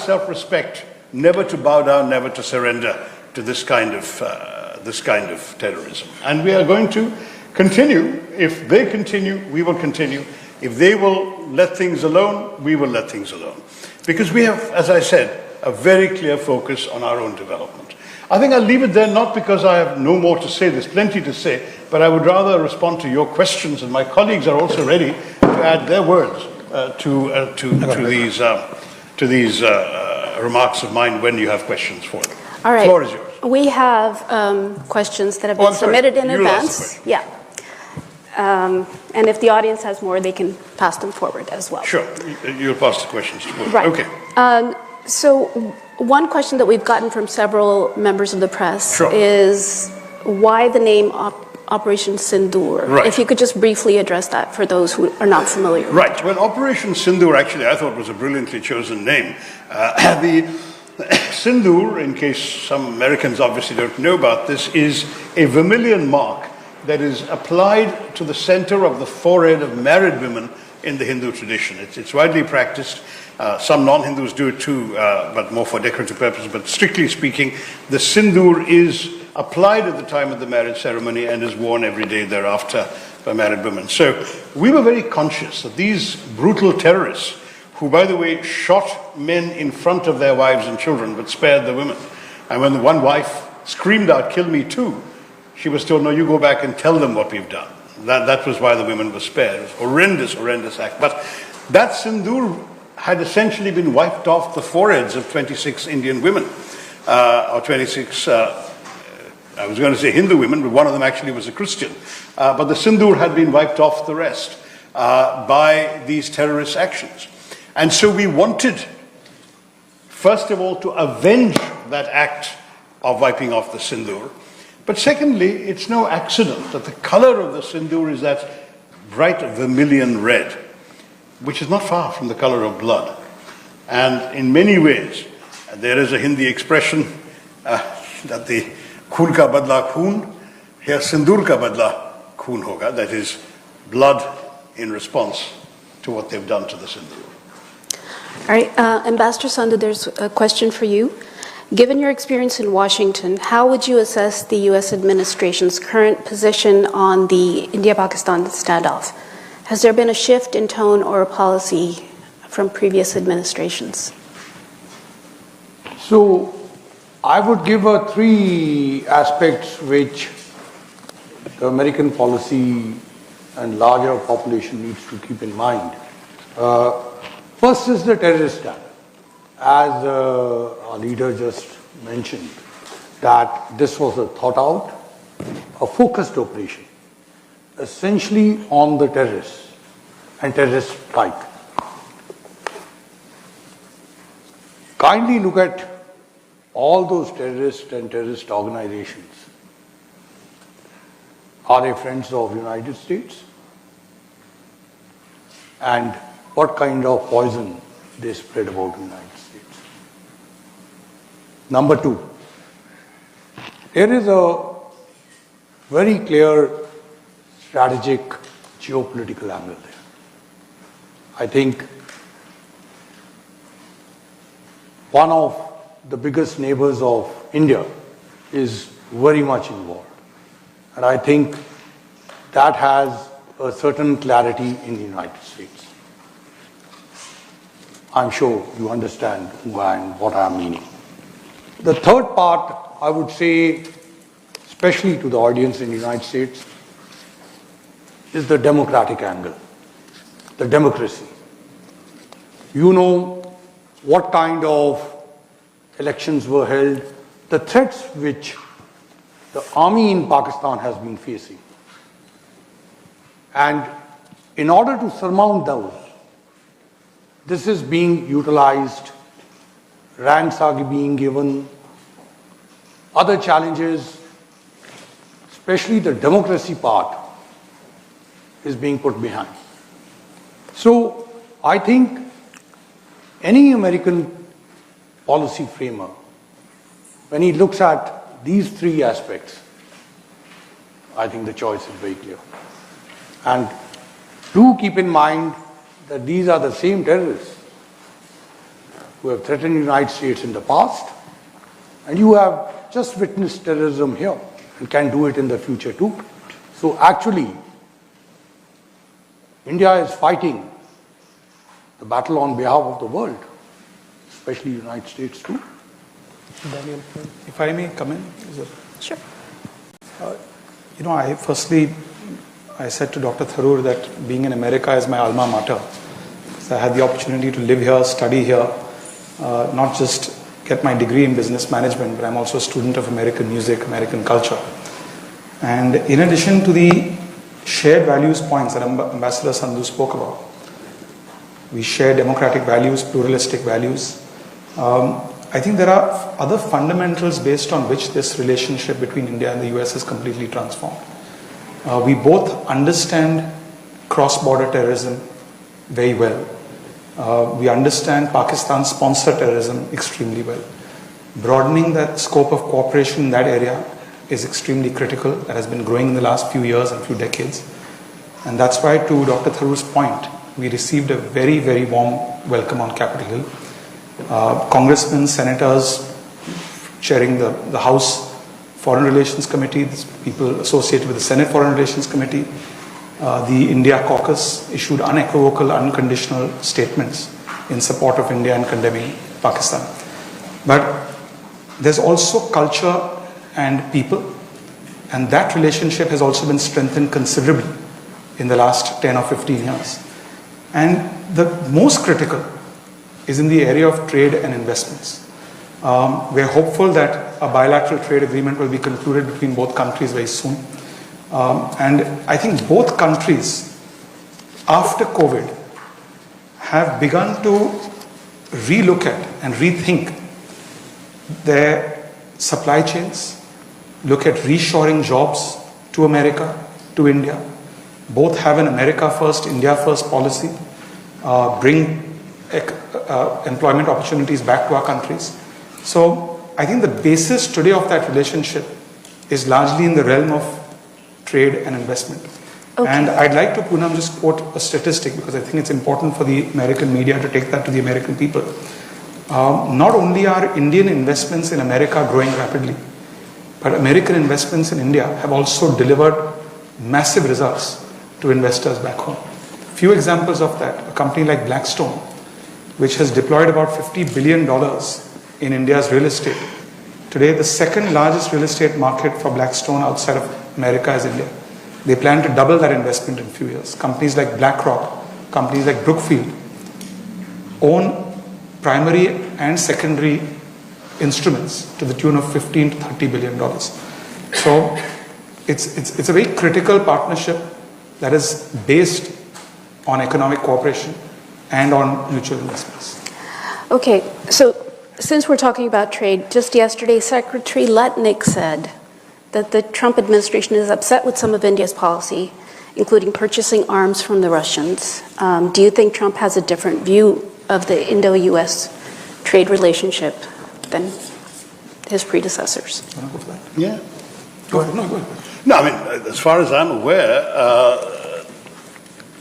self-respect never to bow down, never to surrender to this kind of terrorism. And we are going to continue. If they continue, we will continue. If they will let things alone, we will let things alone. Because we have, as I said, a very clear focus on our own development. I think I'll leave it there, not because I have no more to say, there's plenty to say, but I would rather respond to your questions, and my colleagues are also ready to add their words to these remarks of mine when you have questions for them. All right. The floor is yours. We have questions that have been submitted in advance. Yeah. And if the audience has more, they can pass them forward as well. Sure. You'll pass the questions forward. Right. Okay. So one question that we've gotten from several members of the press is why the name Operation Sindoor? Right. If you could just briefly address that for those who are not familiar. Right. Well, Operation Sindoor, actually, I thought was a brilliantly chosen name. The Sindoor, in case some Americans obviously don't know about this, is a vermilion mark that is applied to the center of the forehead of married women in the Hindu tradition. It's widely practiced. Some non-Hindus do it too, but more for decorative purposes. But strictly speaking, the Sindoor is applied at the time of the marriage ceremony and is worn every day thereafter by married women. So we were very conscious that these brutal terrorists, who, by the way, shot men in front of their wives and children, but spared the women. And when the one wife screamed out, "Kill me too," she was told, "No, you go back and tell them what we've done." That was why the women were spared. It was horrendous, horrendous act. But that Sindoor had essentially been wiped off the foreheads of 26 Indian women, or 26, I was going to say Hindu women, but one of them actually was a Christian. But the Sindoor had been wiped off the rest by these terrorist actions. And so we wanted, first of all, to avenge that act of wiping off the Sindoor. But secondly, it's no accident that the color of the Sindoor is that bright vermilion red, which is not far from the color of blood. And in many ways, there is a Hindi expression that the khoon ka badla khoon, here Sindoor ka badla khoon hoga, that is blood in response to what they've done to the Sindoor. All right, Ambassador Sandhu, there's a question for you. Given your experience in Washington, how would you assess the U.S. administration's current position on the India-Pakistan standoff? Has there been a shift in tone or a policy from previous administrations? So, I would give three aspects which the American policy and larger population needs to keep in mind. First is the terrorist attack. As our leader just mentioned, that this was a thought out, a focused operation, essentially on the terrorists and terrorist strike. Kindly look at all those terrorists and terrorist organizations. Are they friends of the United States? And what kind of poison they spread about the United States? Number two, there is a very clear strategic geopolitical angle there. I think one of the biggest neighbors of India is very much involved. And I think that has a certain clarity in the United States. I'm sure you understand who I am, what I'm meaning. The third part, I would say, especially to the audience in the United States, is the democratic angle, the democracy. You know what kind of elections were held, the threats which the army in Pakistan has been facing. And in order to surmount those, this is being utilized, ranks are being given, other challenges, especially the democracy part, is being put behind. So I think any American policy framer, when he looks at these three aspects, I think the choice is very clear. And do keep in mind that these are the same terrorists who have threatened the United States in the past, and you have just witnessed terrorism here and can do it in the future too. So actually, India is fighting the battle on behalf of the world, especially the United States too. Daniel, if I may come in? Sure. I said to Dr. Tharoor that being in America is my alma mater. So I had the opportunity to live here, study here, not just get my degree in business management, but I'm also a student of American music, American culture. And in addition to the shared values points that Ambassador Sandhu spoke about, we share democratic values, pluralistic values. I think there are other fundamentals based on which this relationship between India and the US is completely transformed. We both understand cross-border terrorism very well. We understand Pakistan-sponsored terrorism extremely well. Broadening the scope of cooperation in that area is extremely critical. That has been growing in the last few years and few decades. And that's why, to Dr. Tharoor's point, we received a very, very warm welcome on Capitol Hill. Congressmen, senators chairing the House Foreign Relations Committee, people associated with the Senate Foreign Relations Committee, the India caucus issued unequivocal, unconditional statements in support of India and condemning Pakistan. But there's also culture and people, and that relationship has also been strengthened considerably in the last 10 or 15 years. And the most critical is in the area of trade and investments. We're hopeful that a bilateral trade agreement will be concluded between both countries very soon. And I think both countries, after COVID, have begun to relook at and rethink their supply chains, look at reshoring jobs to America, to India. Both have an America first, India first policy, bring employment opportunities back to our countries. So I think the basis today of that relationship is largely in the realm of trade and investment. Okay. And I'd like to, Poonam, just quote a statistic because I think it's important for the American media to take that to the American people. Not only are Indian investments in America growing rapidly, but American investments in India have also delivered massive results to investors back home. Few examples of that: a company like Blackstone, which has deployed about $50 billion in India's real estate. Today, the second largest real estate market for Blackstone outside of America is India. They plan to double that investment in a few years. Companies like BlackRock, companies like Brookfield own primary and secondary instruments to the tune of $15 to $30 billion. So it's a very critical partnership that is based on economic cooperation and on mutual investments. Okay, so since we're talking about trade, just yesterday, Secretary Letnick said that the Trump administration is upset with some of India's policy, including purchasing arms from the Russians. Do you think Trump has a different view of the Indo-US trade relationship than his predecessors? You want to go for that? Yeah. Go ahead. No, go ahead. No, I mean, as far as I'm aware,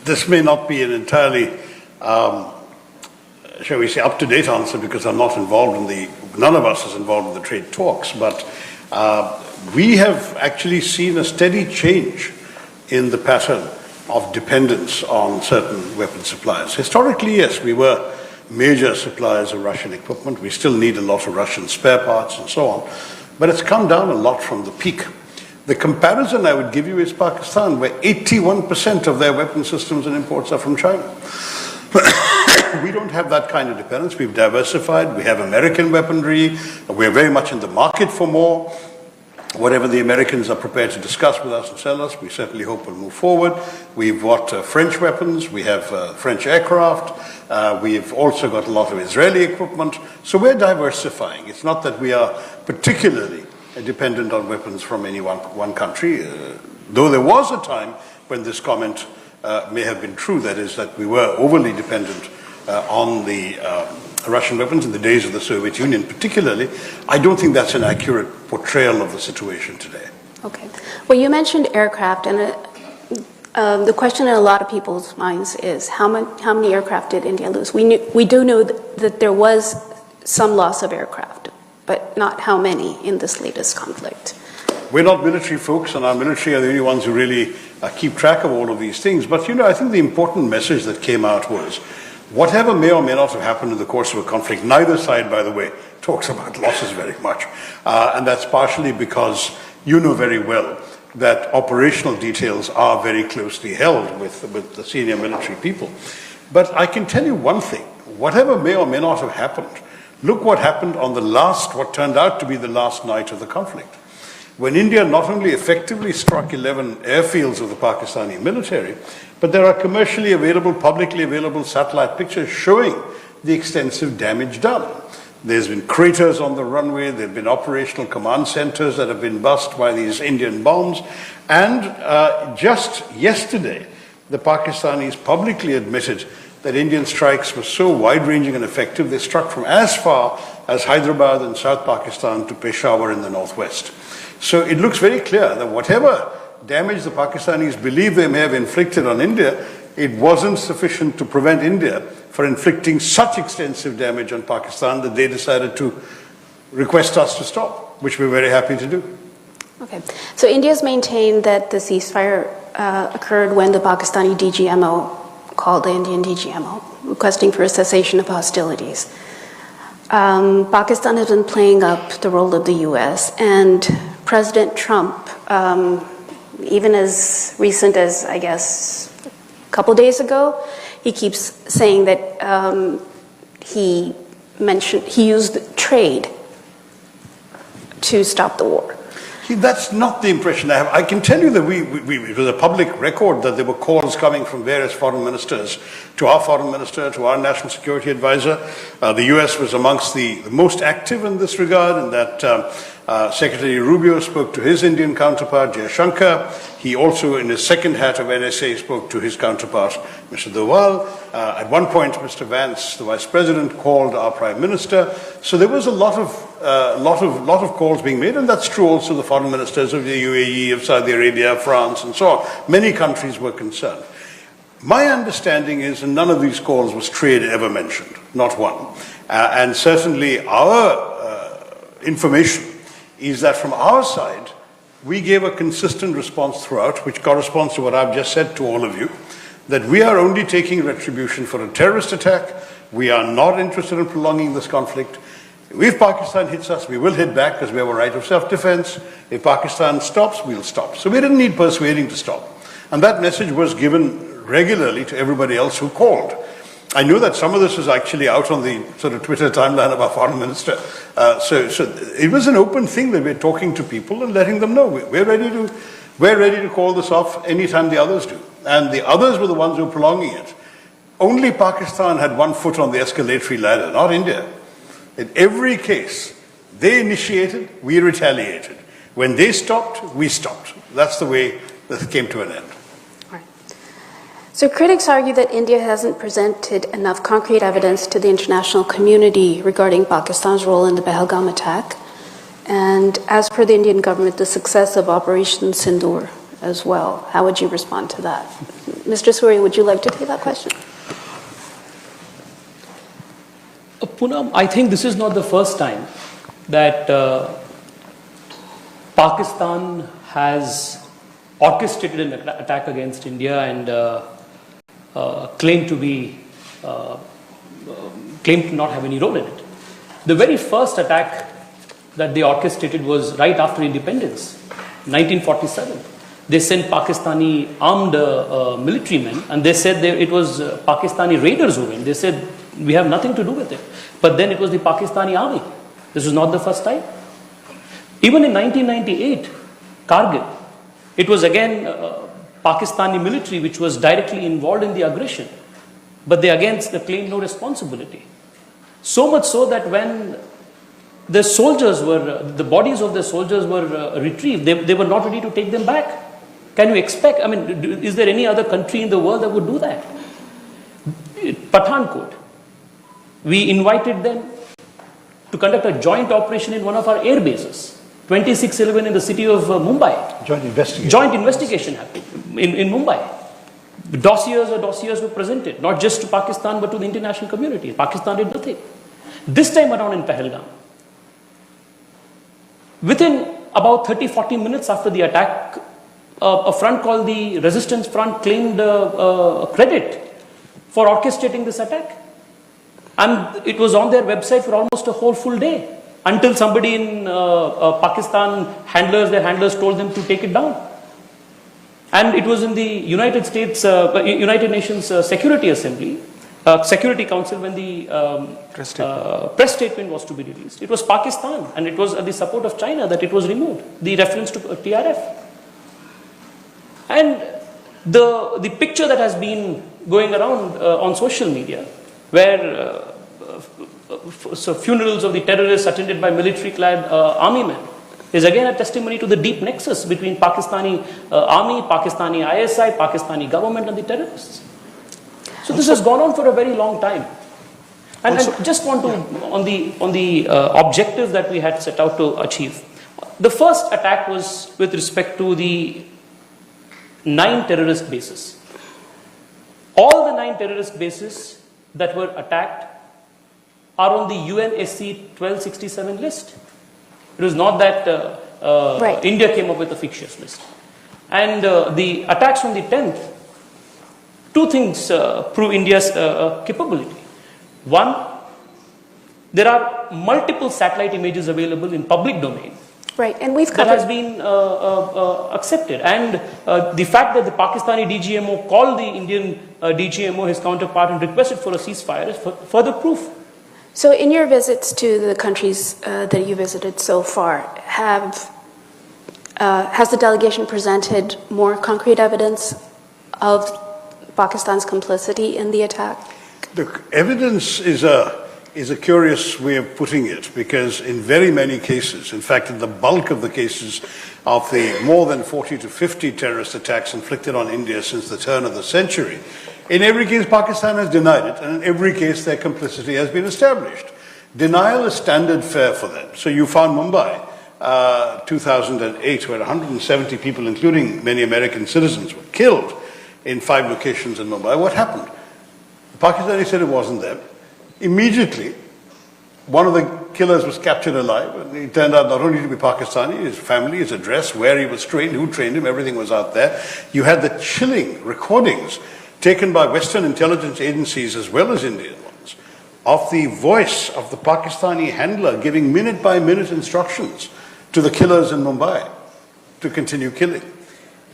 this may not be an entirely, shall we say, up-to-date answer because I'm not involved in none of us is involved in the trade talks, but we have actually seen a steady change in the pattern of dependence on certain weapon suppliers. Historically, yes, we were major suppliers of Russian equipment. We still need a lot of Russian spare parts and so on, but it's come down a lot from the peak. The comparison I would give you is Pakistan, where 81% of their weapon systems and imports are from China. We don't have that kind of dependence. We've diversified. We have American weaponry. We're very much in the market for more. Whatever the Americans are prepared to discuss with us and sell us, we certainly hope will move forward. We've got French weapons. We have French aircraft. We've also got a lot of Israeli equipment. So we're diversifying. It's not that we are particularly dependent on weapons from any one country, though there was a time when this comment may have been true, that is, that we were overly dependent on the Russian weapons in the days of the Soviet Union particularly. I don't think that's an accurate portrayal of the situation today. Okay. Well, you mentioned aircraft, and the question in a lot of people's minds is how many aircraft did India lose? We do know that there was some loss of aircraft, but not how many in this latest conflict. We're not military folks, and our military are the only ones who really keep track of all of these things. But, I think the important message that came out was, whatever may or may not have happened in the course of a conflict, neither side, by the way, talks about losses very much. And that's partially because you know very well that operational details are very closely held with the senior military people. But I can tell you one thing, whatever may or may not have happened, look what happened on what turned out to be the last night of the conflict, when India not only effectively struck 11 airfields of the Pakistani military, but there are commercially available, publicly available satellite pictures showing the extensive damage done. There's been craters on the runway, there have been operational command centers that have been bust by these Indian bombs, and just yesterday, the Pakistanis publicly admitted that Indian strikes were so wide-ranging and effective, they struck from as far as Hyderabad in South Pakistan to Peshawar in the northwest. So it looks very clear that whatever damage the Pakistanis believe they may have inflicted on India, it wasn't sufficient to prevent India from inflicting such extensive damage on Pakistan that they decided to request us to stop, which we're very happy to do. Okay, so India's maintained that the ceasefire occurred when the Pakistani DGMO called the Indian DGMO, requesting for a cessation of hostilities. Pakistan has been playing up the role of the US, and President Trump, even as recent as, I guess, a couple days ago, he keeps saying that he used trade to stop the war. See, that's not the impression I have. I can tell you that it was a public record that there were calls coming from various foreign ministers to our foreign minister, to our national security advisor. The US was amongst the most active in this regard, and that Secretary Rubio spoke to his Indian counterpart, Jaishankar. He also, in his second hat of NSA, spoke to his counterpart, Mr. Doval. At one point, Mr. Vance, the Vice President, called our Prime Minister. So there was a lot of calls being made, and that's true also the foreign ministers of the UAE, of Saudi Arabia, France, and so on. Many countries were concerned. My understanding is, in none of these calls was trade ever mentioned, not one. And certainly our information is that from our side, we gave a consistent response throughout, which corresponds to what I've just said to all of you, that we are only taking retribution for a terrorist attack. We are not interested in prolonging this conflict. If Pakistan hits us, we will hit back because we have a right of self-defense. If Pakistan stops, we'll stop. So we didn't need persuading to stop. And that message was given regularly to everybody else who called. I know that some of this was actually out on the sort of Twitter timeline of our foreign minister. So it was an open thing that we're talking to people and letting them know we're ready to call this off anytime the others do. And the others were the ones who were prolonging it. Only Pakistan had one foot on the escalatory ladder, not India. In every case, they initiated, we retaliated. When they stopped, we stopped. That's the way that it came to an end. So critics argue that India hasn't presented enough concrete evidence to the international community regarding Pakistan's role in the Pahalgam attack, and as per the Indian government, the success of Operation Sindoor as well. How would you respond to that? Mr. Suri, would you like to take that question? Poonam, I think this is not the first time that Pakistan has orchestrated an attack against India and claimed to not have any role in it. The very first attack that they orchestrated was right after independence, 1947. They sent Pakistani armed military men, and they said it was Pakistani raiders who went. They said, we have nothing to do with it. But then it was the Pakistani army. This was not the first time. Even in 1998, Kargil, it was again Pakistani military which was directly involved in the aggression. But they again claimed no responsibility. So much so that when the bodies of the soldiers were retrieved, they were not ready to take them back. Can you expect, is there any other country in the world that would do that? Pathankot, we invited them to conduct a joint operation in one of our air bases, 2611 in the city of Mumbai. Joint investigation happened in Mumbai. Dossiers were presented, not just to Pakistan but to the international community. Pakistan did nothing. This time around in Pahalgam, within about 30-40 minutes after the attack, a front called the Resistance Front claimed credit for orchestrating this attack. And it was on their website for almost a whole full day until somebody in Pakistan, their handlers told them to take it down. And it was in the United Nations Security Assembly, Security Council, when the press statement was to be released. It was Pakistan, and it was at the support of China that it was removed, the reference to TRF. And the picture that has been going around on social media, where funerals of the terrorists attended by military-clad army men, is again a testimony to the deep nexus between Pakistani army, Pakistani ISI, Pakistani government and the terrorists. So this has gone on for a very long time. And I just want to, on the objective that we had set out to achieve. The first attack was with respect to the 9 terrorist bases. All the 9 terrorist bases that were attacked are on the UNSC 1267 list. It was not that India came up with a fictitious list. And the attacks on the 10th, 2 things prove India's capability. One, there are multiple satellite images available in public domain. Right, and we've That covered... has been accepted. And the fact that the Pakistani DGMO called the Indian DGMO, his counterpart, and requested for a ceasefire is further proof. So in your visits to the countries that you visited so far, has the delegation presented more concrete evidence of Pakistan's complicity in the attack? Look, evidence is a curious way of putting it, because in very many cases, in fact, in the bulk of the cases of the more than 40 to 50 terrorist attacks inflicted on India since the turn of the century, in every case, Pakistan has denied it, and in every case, their complicity has been established. Denial is standard fare for them. So you found Mumbai, 2008, where 170 people, including many American citizens, were killed in 5 locations in Mumbai. What happened? The Pakistanis said it wasn't them. Immediately, one of the killers was captured alive, and it turned out not only to be Pakistani, his family, his address, where he was trained, who trained him, everything was out there. You had the chilling recordings taken by Western intelligence agencies as well as Indian ones, of the voice of the Pakistani handler giving minute-by-minute instructions to the killers in Mumbai to continue killing.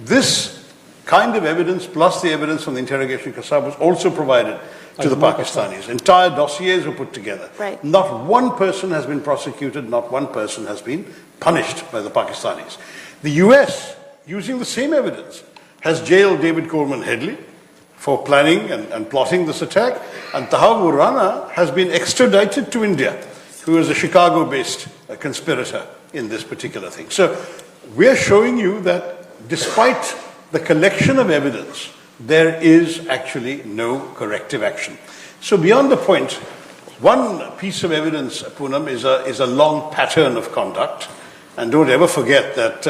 This kind of evidence, plus the evidence from the interrogation Kasab, was also provided to the Pakistanis. Entire dossiers were put together. Right. Not one person has been prosecuted, not one person has been punished by the Pakistanis. The US, using the same evidence, has jailed David Coleman Headley for planning and plotting this attack, and Tahawoor Rana has been extradited to India, who is a Chicago-based conspirator in this particular thing. So we're showing you that despite the collection of evidence, there is actually no corrective action. So beyond the point, one piece of evidence, Poonam, is a long pattern of conduct. And don't ever forget that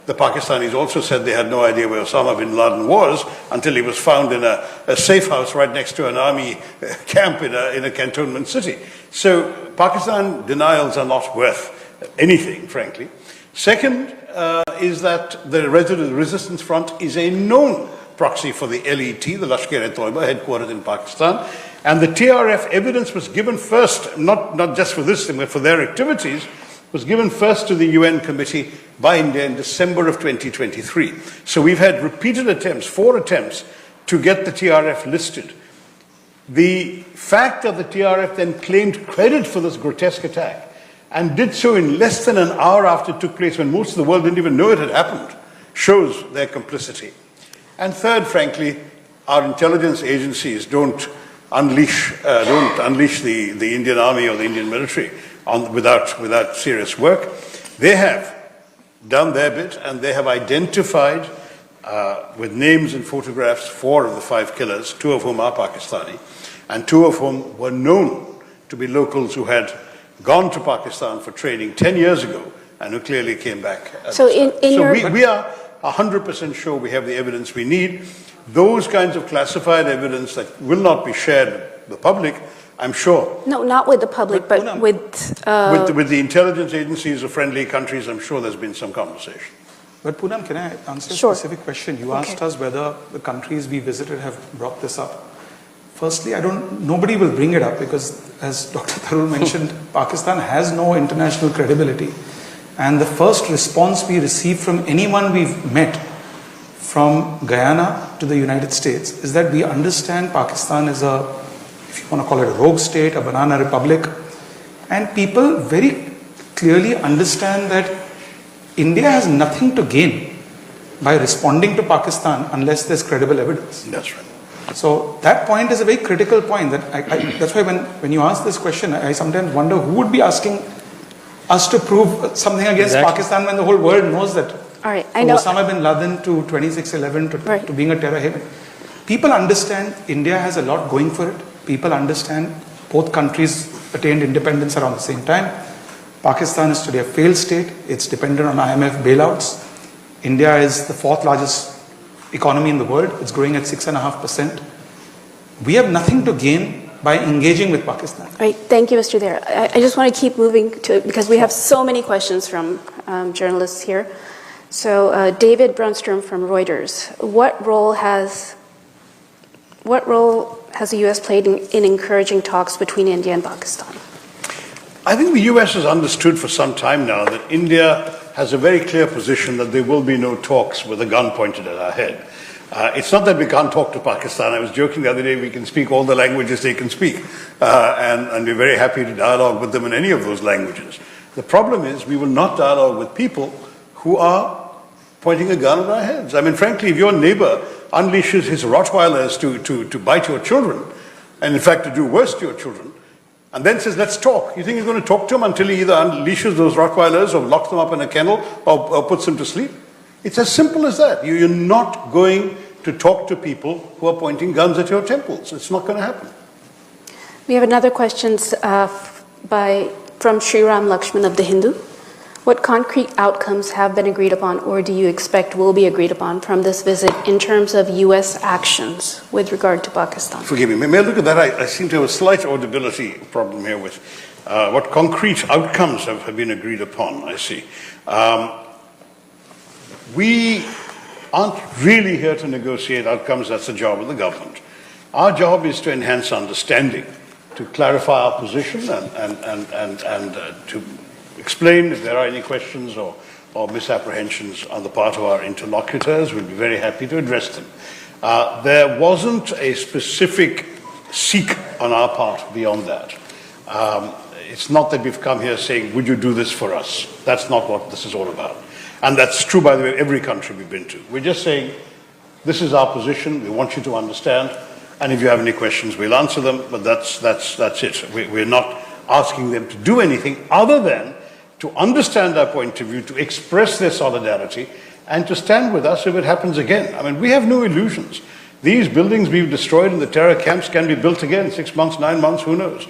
the Pakistanis also said they had no idea where Osama bin Laden was until he was found in a safe house right next to an army camp in a cantonment city. So Pakistan denials are not worth anything, frankly. Second is that the Resistance Front is a known proxy for the LET, the Lashkar-e-Toiba, headquartered in Pakistan. And the TRF evidence was given first, not just for this thing, but for their activities, was given first to the UN committee by India in December of 2023. So we've had repeated attempts, 4 attempts, to get the TRF listed. The fact that the TRF then claimed credit for this grotesque attack and did so in less than an hour after it took place, when most of the world didn't even know it had happened, shows their complicity. And third, frankly, our intelligence agencies don't unleash the Indian army or the Indian military without serious work. They have done their bit, and they have identified with names and photographs 4 of the 5 killers, 2 of whom are Pakistani, and 2 of whom were known to be locals who had gone to Pakistan for training 10 years ago and who clearly came back. So we are 100% sure we have the evidence we need. Those kinds of classified evidence that will not be shared with the public I'm sure. No, not with the public, but Poonam, With the intelligence agencies of friendly countries, I'm sure there's been some conversation. But Poonam, can I answer a Sure. specific question? You Okay. asked us whether the countries we visited have brought this up. Firstly, nobody will bring it up because, as Dr. Tharoor mentioned, Pakistan has no international credibility. And the first response we received from anyone we've met, from Guyana to the United States, is that we understand Pakistan is a, if you want to call it a rogue state, a banana republic. And people very clearly understand that India has nothing to gain by responding to Pakistan unless there's credible evidence. That's right. So that point is a very critical point. That's why when you ask this question, I sometimes wonder who would be asking us to prove something against Exactly. Pakistan when the whole world knows that. all right, I From know. Osama bin Laden to 2611 Right. to being a terror haven. People understand India has a lot going for it. People understand both countries attained independence around the same time. Pakistan is today a failed state. It's dependent on IMF bailouts. India is the fourth largest economy in the world. It's growing at 6.5%. We have nothing to gain by engaging with Pakistan. All right, thank you, Mr. Dare. I just want to keep moving to, because we have so many questions from journalists here. So David Brunstrom from Reuters, what role has the U.S. played in encouraging talks between India and Pakistan? I think the US has understood for some time now that India has a very clear position that there will be no talks with a gun pointed at our head. It's not that we can't talk to Pakistan. I was joking the other day, we can speak all the languages they can speak. And we're very happy to dialogue with them in any of those languages. The problem is we will not dialogue with people who are pointing a gun at our heads. I mean, frankly, if your neighbor unleashes his Rottweilers to bite your children, and in fact to do worse to your children, and then says, let's talk. You think you're going to talk to him until he either unleashes those Rottweilers or locks them up in a kennel or puts them to sleep? It's as simple as that. You're not going to talk to people who are pointing guns at your temples. It's not going to happen. We have another question from Sriram Lakshman of The Hindu. What concrete outcomes have been agreed upon or do you expect will be agreed upon from this visit in terms of U.S. actions with regard to Pakistan? Forgive me. May I look at that? I seem to have a slight audibility problem here with what concrete outcomes have been agreed upon, I see. We aren't really here to negotiate outcomes. That's the job of the government. Our job is to enhance understanding, to clarify our position and to explain if there are any questions or misapprehensions on the part of our interlocutors. We'll be very happy to address them. There wasn't a specific seek on our part beyond that. It's not that we've come here saying, would you do this for us? That's not what this is all about. And that's true, by the way, of every country we've been to. We're just saying, this is our position, we want you to understand, and if you have any questions, we'll answer them, but that's it. We're not asking them to do anything other than to understand our point of view, to express their solidarity, and to stand with us if it happens again. I mean, we have no illusions. These buildings we've destroyed in the terror camps can be built again, 6 months, 9 months, who knows?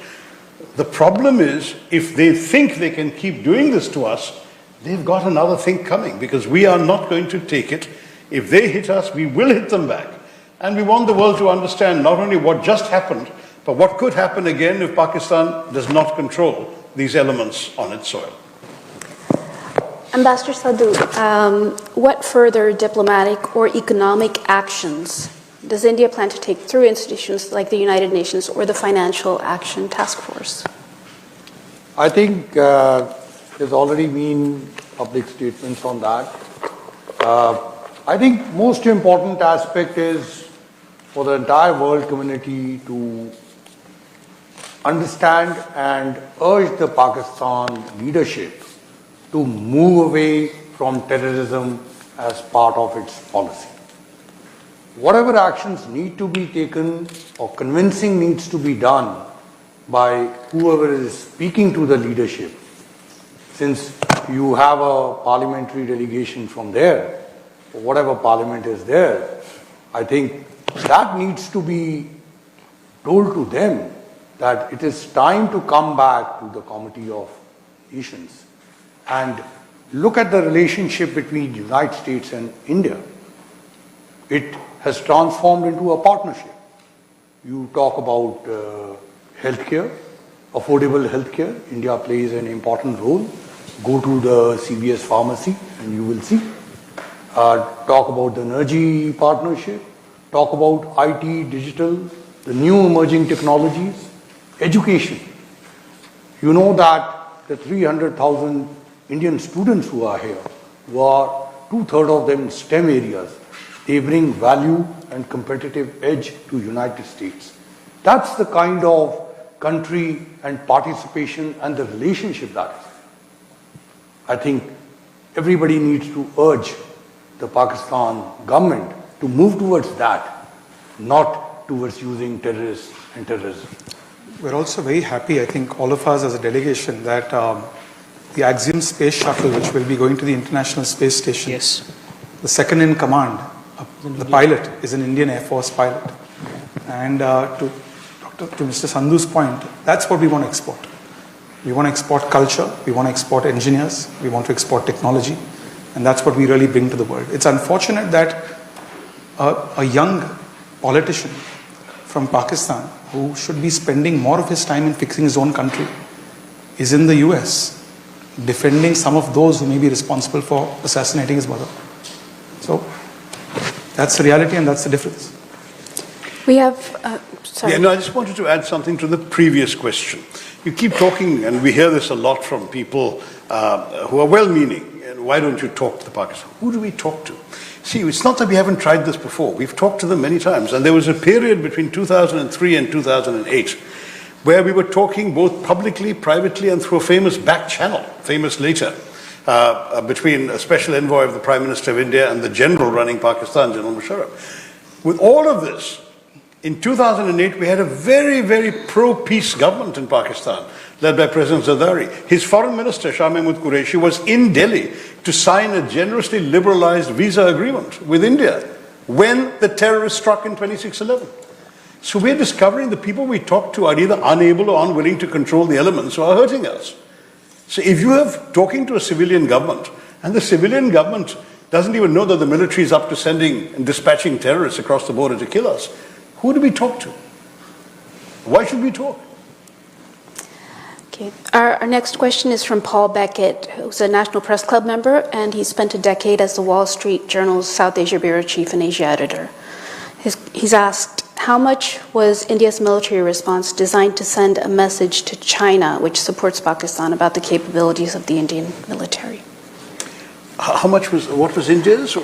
The problem is, if they think they can keep doing this to us, they've got another thing coming, because we are not going to take it. If they hit us, we will hit them back. And we want the world to understand not only what just happened, but what could happen again if Pakistan does not control these elements on its soil. Ambassador Sadhu, what further diplomatic or economic actions does India plan to take through institutions like the United Nations or the Financial Action Task Force? I think there's already been public statements on that. I think most important aspect is for the entire world community to understand and urge the Pakistan leadership to move away from terrorism as part of its policy. Whatever actions need to be taken or convincing needs to be done by whoever is speaking to the leadership, since you have a parliamentary delegation from there, or whatever parliament is there, I think that needs to be told to them that it is time to come back to the Committee of Nations and look at the relationship between the United States and India. It has transformed into a partnership. You talk about healthcare, affordable healthcare. India plays an important role. Go to the CVS pharmacy and you will see. Talk about the energy partnership, talk about IT, digital, the new emerging technologies, education. You know that the 300,000 Indian students who are here, who are 2/3 of them in STEM areas, they bring value and competitive edge to United States. That's the kind of country and participation and the relationship that is. I think everybody needs to urge the Pakistan government to move towards that, not towards using terrorists and terrorism. We're also very happy, I think, all of us as a delegation, that the Axiom space shuttle, which will be going to the International Space Station, Yes. the second in command, the pilot, is an Indian Air Force pilot. And to Mr. Sandhu's point, that's what we want to export. We want to export culture, we want to export engineers, we want to export technology, and that's what we really bring to the world. It's unfortunate that a young politician from Pakistan, who should be spending more of his time in fixing his own country, is in the US defending some of those who may be responsible for assassinating his mother. So that's the reality and that's the difference. We have, sorry. Yeah, no, I just wanted to add something to the previous question. You keep talking, and we hear this a lot from people who are well-meaning. And why don't you talk to the Pakistan? Who do we talk to? See, it's not that we haven't tried this before. We've talked to them many times. And there was a period between 2003 and 2008 where we were talking both publicly, privately, and through a famous back channel, famous later, between a special envoy of the Prime Minister of India and the general running Pakistan, General Musharraf. With all of this, in 2008, we had a very, very pro-peace government in Pakistan, led by President Zardari. His foreign minister, Shah Mahmood Qureshi, was in Delhi to sign a generously liberalized visa agreement with India when the terrorists struck in 26/11. So we're discovering the people we talk to are either unable or unwilling to control the elements who are hurting us. So if you have talking to a civilian government, and the civilian government doesn't even know that the military is up to sending and dispatching terrorists across the border to kill us, who do we talk to? Why should we talk? Okay. Our next question is from Paul Beckett, who's a National Press Club member, and he spent a decade as the Wall Street Journal's South Asia Bureau Chief and Asia Editor. He's asked, how much was India's military response designed to send a message to China, which supports Pakistan, about the capabilities of the Indian military? What was India's?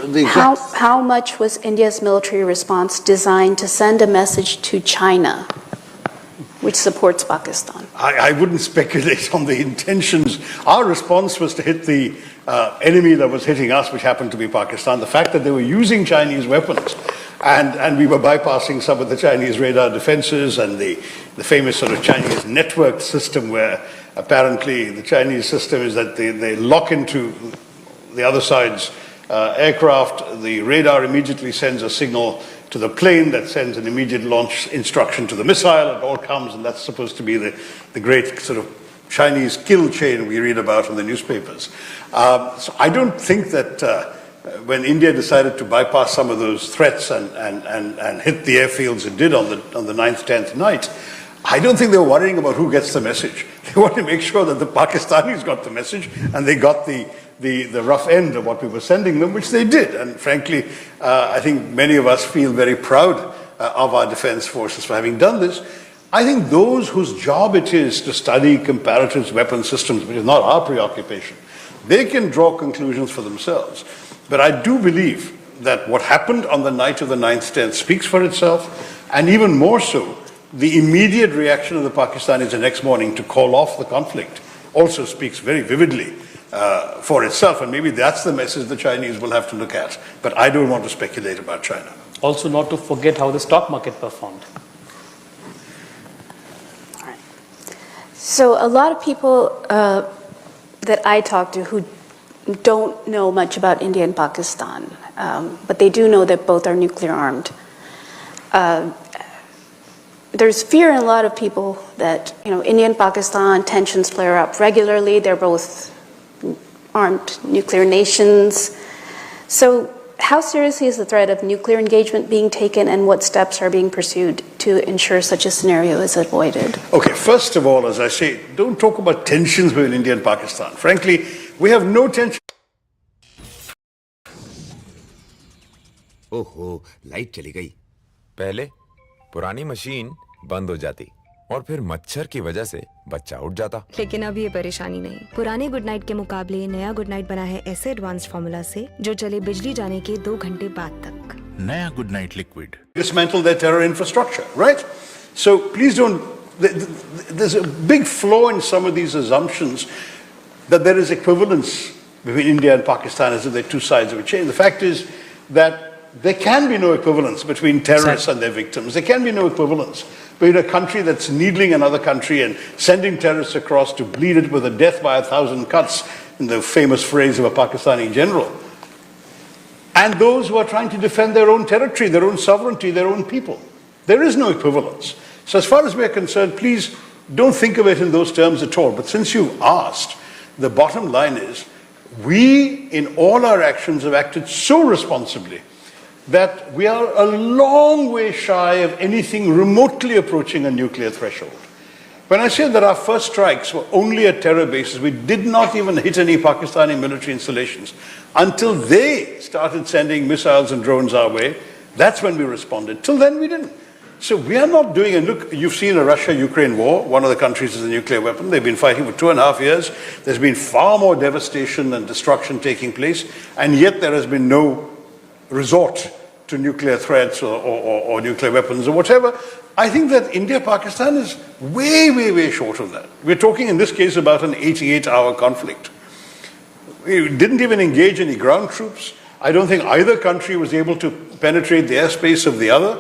How much was India's military response designed to send a message to China, which supports Pakistan? I wouldn't speculate on the intentions. Our response was to hit the enemy that was hitting us, which happened to be Pakistan. The fact that they were using Chinese weapons and we were bypassing some of the Chinese radar defenses and the famous sort of Chinese network system, where apparently the Chinese system is that they lock into the other side's aircraft. The radar immediately sends a signal to the plane that sends an immediate launch instruction to the missile. It all comes, and that's supposed to be the great sort of Chinese kill chain we read about in the newspapers. So I don't think that when India decided to bypass some of those threats and hit the airfields it did on the 9th, 10th night, I don't think they were worrying about who gets the message. They want to make sure that the Pakistanis got the message and they got the rough end of what we were sending them, which they did. And frankly, I think many of us feel very proud of our defense forces for having done this. I think those whose job it is to study comparative weapon systems, which is not our preoccupation, they can draw conclusions for themselves. But I do believe that what happened on the night of the 9th, 10th speaks for itself, and even more so, the immediate reaction of the Pakistanis the next morning to call off the conflict also speaks very vividly for itself, and maybe that's the message the Chinese will have to look at. But I don't want to speculate about China. Also, not to forget how the stock market performed. All right. So a lot of people that I talk to who don't know much about India and Pakistan, but they do know that both are nuclear armed. There's fear in a lot of people that, India and Pakistan tensions flare up regularly. They're both armed nuclear nations. So how seriously is the threat of nuclear engagement being taken, and what steps are being pursued to ensure such a scenario is avoided? Okay, first of all, as I say, don't talk about tensions between India and Pakistan. Frankly, we have no tension. ओहो, light चली गई। पहले पुरानी machine बंद हो जाती और फिर मच्छर की वजह से बच्चा उठ जाता। लेकिन अब ये परेशानी नहीं। पुराने गुड नाइट के मुकाबले नया गुड नाइट बना है ऐसे एडवांस्ड फॉर्मूला से जो चले बिजली जाने के 2 घंटे बाद तक। नया good night liquid. Dismantle their terror infrastructure, right? So please don't. There's a big flaw in some of these assumptions that there is equivalence between India and Pakistan as if they're two sides of a chain. The fact is that there can be no equivalence between terrorists and their victims. There can be no equivalence between a country that's needling another country and sending terrorists across to bleed it with a death by 1,000 cuts, in the famous phrase of a Pakistani general, and those who are trying to defend their own territory, their own sovereignty, their own people. There is no equivalence. So as far as we're concerned, please don't think of it in those terms at all. But since you've asked, the bottom line is we, in all our actions, have acted so responsibly that we are a long way shy of anything remotely approaching a nuclear threshold. When I say that our first strikes were only at terror bases, we did not even hit any Pakistani military installations until they started sending missiles and drones our way. That's when we responded. Till then, we didn't. So we are not doing, and look, you've seen a Russia-Ukraine war. One of the countries is a nuclear weapon. They've been fighting for 2.5 years. There's been far more devastation and destruction taking place, and yet there has been no resort to nuclear threats or nuclear weapons or whatever. I think that India-Pakistan is way, way, way short of that. We're talking in this case about an 88-hour conflict. We didn't even engage any ground troops. I don't think either country was able to penetrate the airspace of the other.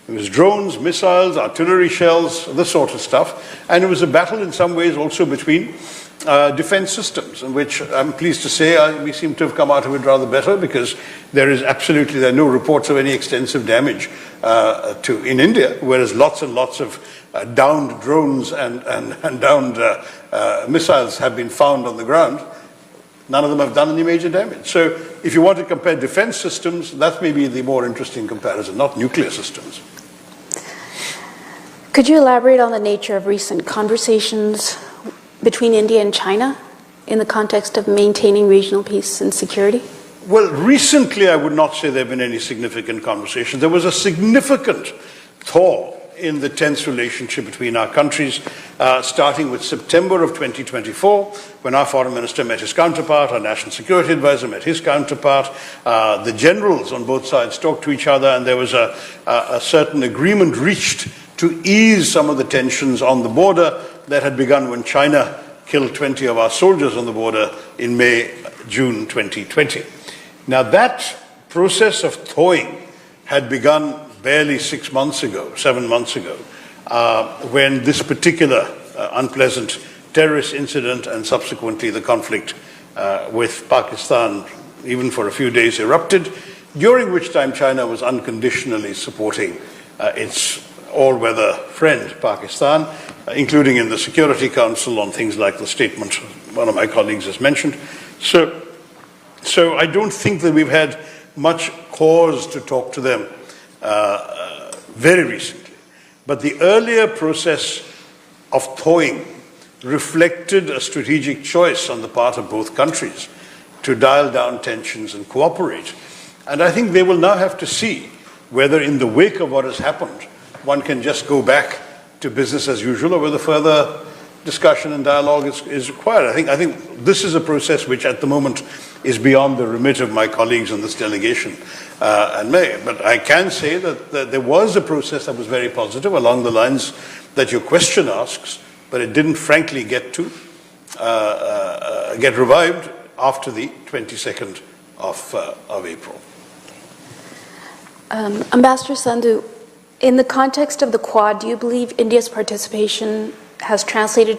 It was drones, missiles, artillery shells, this sort of stuff. And it was a battle in some ways also between defense systems, in which I'm pleased to say we seem to have come out of it rather better, because there are no reports of any extensive damage in India, whereas lots and lots of downed drones and downed missiles have been found on the ground. None of them have done any major damage. So if you want to compare defense systems, that's maybe the more interesting comparison, not nuclear systems. Could you elaborate on the nature of recent conversations between India and China in the context of maintaining regional peace and security? Well, recently I would not say there have been any significant conversations. There was a significant thaw in the tense relationship between our countries, starting with September of 2024, when our foreign minister met his counterpart, our national security advisor met his counterpart, the generals on both sides talked to each other, and there was a certain agreement reached to ease some of the tensions on the border that had begun when China killed 20 of our soldiers on the border in June 2020. Now that process of thawing had begun barely 7 months ago, when this particular unpleasant terrorist incident and subsequently the conflict with Pakistan, even for a few days, erupted, during which time China was unconditionally supporting its all-weather friend, Pakistan, including in the Security Council on things like the statement one of my colleagues has mentioned. So I don't think that we've had much cause to talk to them very recently. But the earlier process of thawing reflected a strategic choice on the part of both countries to dial down tensions and cooperate. And I think they will now have to see whether in the wake of what has happened, one can just go back to business as usual, or whether further discussion and dialogue is required. I think this is a process which at the moment is beyond the remit of my colleagues in this delegation and me. But I can say that there was a process that was very positive along the lines that your question asks, but it didn't frankly get revived after the 22nd of April. Ambassador Sandhu, in the context of the Quad, do you believe India's participation has translated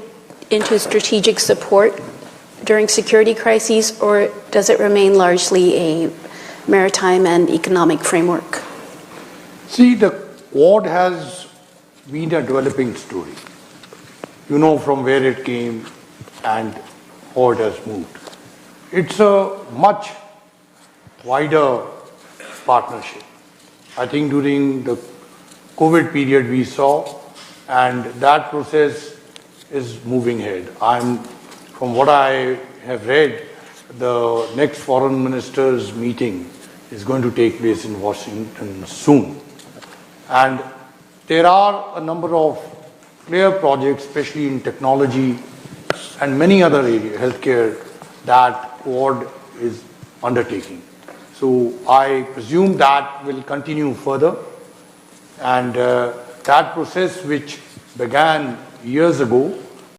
into strategic support during security crises, or does it remain largely a maritime and economic framework? See, the Quad has been a developing story. You know from where it came and how it has moved. It's a much wider partnership. I think during the COVID period we saw, and that process is moving ahead. From what I have read, the next foreign ministers meeting is going to take place in Washington soon. And there are a number of clear projects, especially in technology and many other areas, healthcare, that Quad is undertaking. So I presume that will continue further, and that process which began years ago